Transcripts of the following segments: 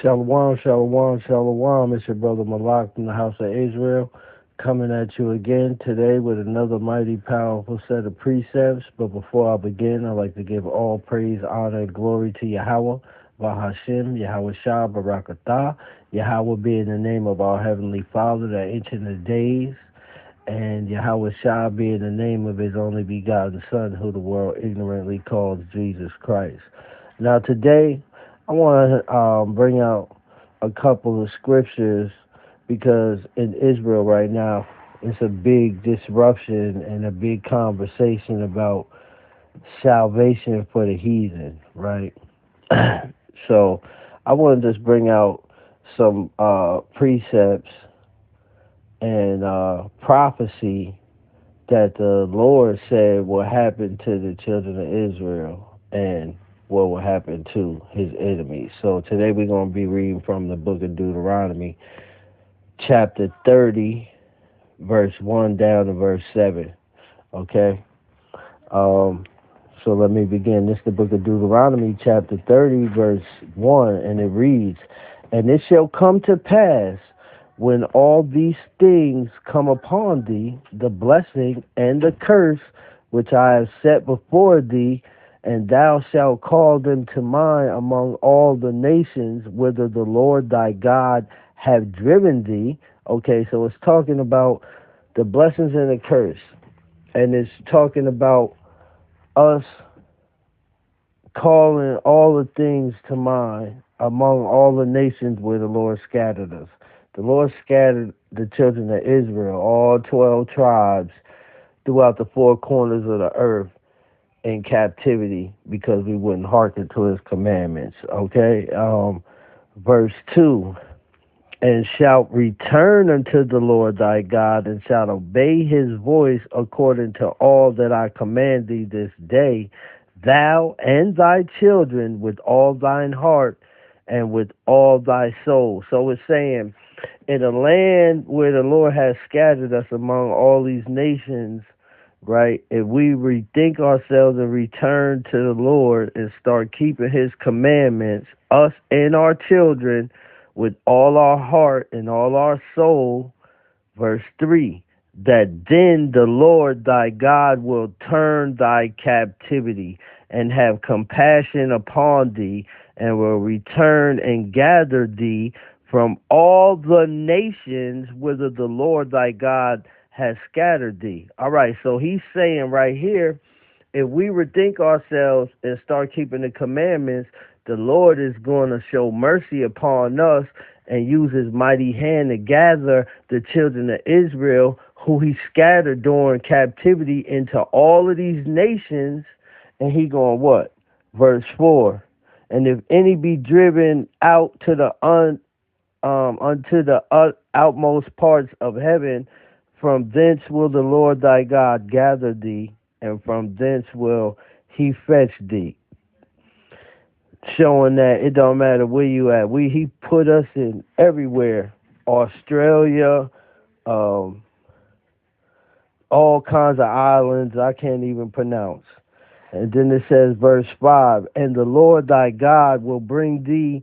Shalom, shalom, shalom. It's your brother Malak from the House of Israel coming at you again today with another mighty, powerful set of precepts. But before I begin, I'd like to give all praise, honor, and glory to Yahweh, Bahashem, Yahweh Shah, Barakatah, Yahweh being the name of our Heavenly Father, the Ancient of Days, and Yahweh Shah being the name of His only begotten Son, who the world ignorantly calls Jesus Christ. Now today, I want to bring out a couple of scriptures because in Israel right now, it's a big disruption and a big conversation about salvation for the heathen, right? So I want to just bring out some precepts and prophecy that the Lord said will happen to the children of Israel and what will happen to his enemies. So today we're going to be reading from the book of Deuteronomy, chapter 30, verse 1 down to verse 7. Okay? So let me begin. This is the book of Deuteronomy, chapter 30, verse 1, and it reads, "And it shall come to pass, when all these things come upon thee, the blessing and the curse which I have set before thee, and thou shalt call them to mind among all the nations whither the Lord thy God have driven thee." Okay, so it's talking about the blessings and the curse. And it's talking about us calling all the things to mind among all the nations where the Lord scattered us. The Lord scattered the children of Israel, all 12 tribes, throughout the four corners of the earth in captivity because we wouldn't hearken to his commandments. Okay? Verse 2, "And shalt return unto the Lord thy God, and shalt obey his voice according to all that I command thee this day, thou and thy children with all thine heart and with all thy soul." So it's saying, in a land where the Lord has scattered us among all these nations, right, if we rethink ourselves and return to the Lord and start keeping his commandments, us and our children, with all our heart and all our soul, verse 3, "that then the Lord thy God will turn thy captivity and have compassion upon thee, and will return and gather thee from all the nations whither the Lord thy God has scattered thee." All right, so he's saying right here, if we rethink ourselves and start keeping the commandments, the Lord is going to show mercy upon us and use his mighty hand to gather the children of Israel who he scattered during captivity into all of these nations. And he going what? Verse 4, "And if any be driven out to the unto the outmost parts of heaven, from thence will the Lord thy God gather thee, and from thence will he fetch thee." Showing that it don't matter where you at. He put us in everywhere. Australia, all kinds of islands I can't even pronounce. And then it says, verse 5, "And the Lord thy God will bring thee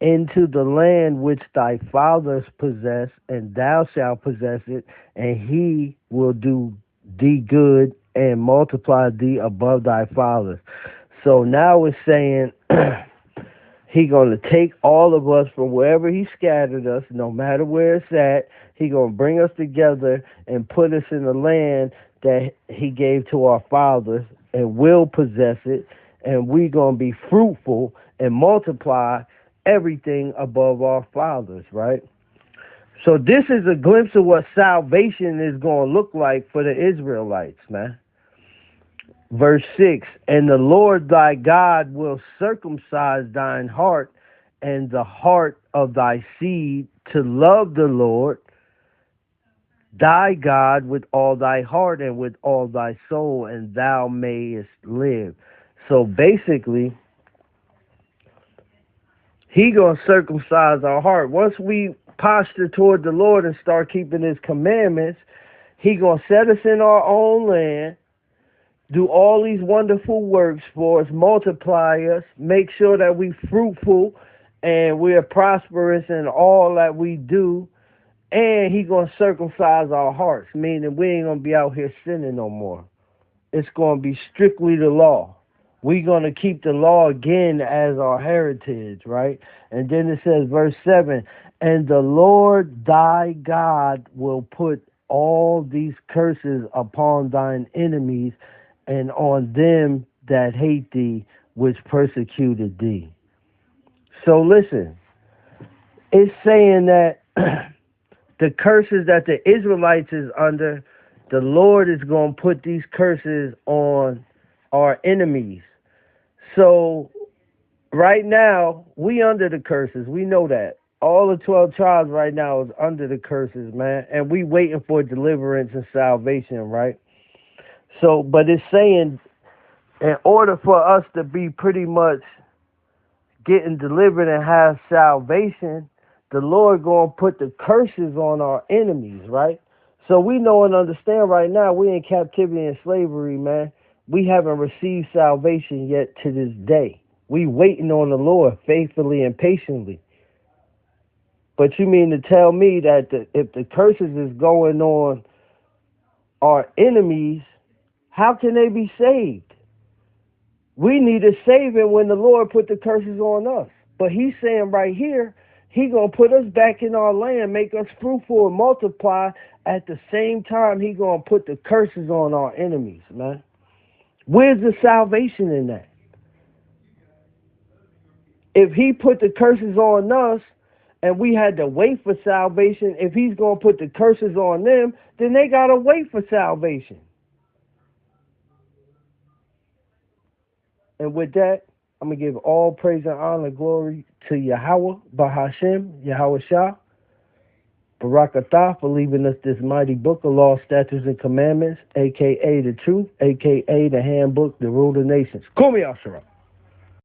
into the land which thy fathers possessed, and thou shalt possess it, and he will do thee good and multiply thee above thy fathers." So now it's saying he going to take all of us from wherever he scattered us, no matter where it's at. He going to bring us together and put us in the land that he gave to our fathers, and will possess it, and we going to be fruitful and multiply everything above our fathers, right? So this is a glimpse of what salvation is going to look like for the Israelites, man. Verse 6, "And the Lord thy God will circumcise thine heart and the heart of thy seed to love the Lord thy God with all thy heart and with all thy soul, and thou mayest live." So basically, he gonna circumcise our heart. Once we posture toward the Lord and start keeping his commandments, he gonna set us in our own land, do all these wonderful works for us, multiply us, make sure that we fruitful and we're prosperous in all that we do, and he gonna circumcise our hearts, meaning we ain't gonna be out here sinning no more. It's gonna be strictly the law. We're gonna keep the law again as our heritage, right? And then it says, verse 7, and the Lord thy God will put all these curses upon thine enemies and on them that hate thee, which persecuted thee. So listen, it's saying that the curses that the Israelites is under, the Lord is going to put these curses on our enemies. So right now, we under the curses. We know that. All the 12 tribes right now is under the curses, man. And we waiting for deliverance and salvation, right? So, but it's saying in order for us to be pretty much getting delivered and have salvation, the Lord going to put the curses on our enemies, right? So we know and understand right now we in captivity and slavery, man. We haven't received salvation yet to this day. We waiting on the Lord faithfully and patiently. But you mean to tell me that if the curses is going on our enemies, how can they be saved? We need a saving when the Lord put the curses on us. But he's saying right here, he going to put us back in our land, make us fruitful and multiply. At the same time, he going to put the curses on our enemies, man. Where's the salvation in that? If he put the curses on us and we had to wait for salvation, if he's going to put the curses on them, then they got to wait for salvation. And with that, I'm going to give all praise and honor and glory to Yahweh, Bahashem, Yahweh Shah, Barakatah for leaving us this mighty book of law, statutes, and commandments, a.k.a. the truth, a.k.a. the handbook, the rule of nations. Kumi Ashara.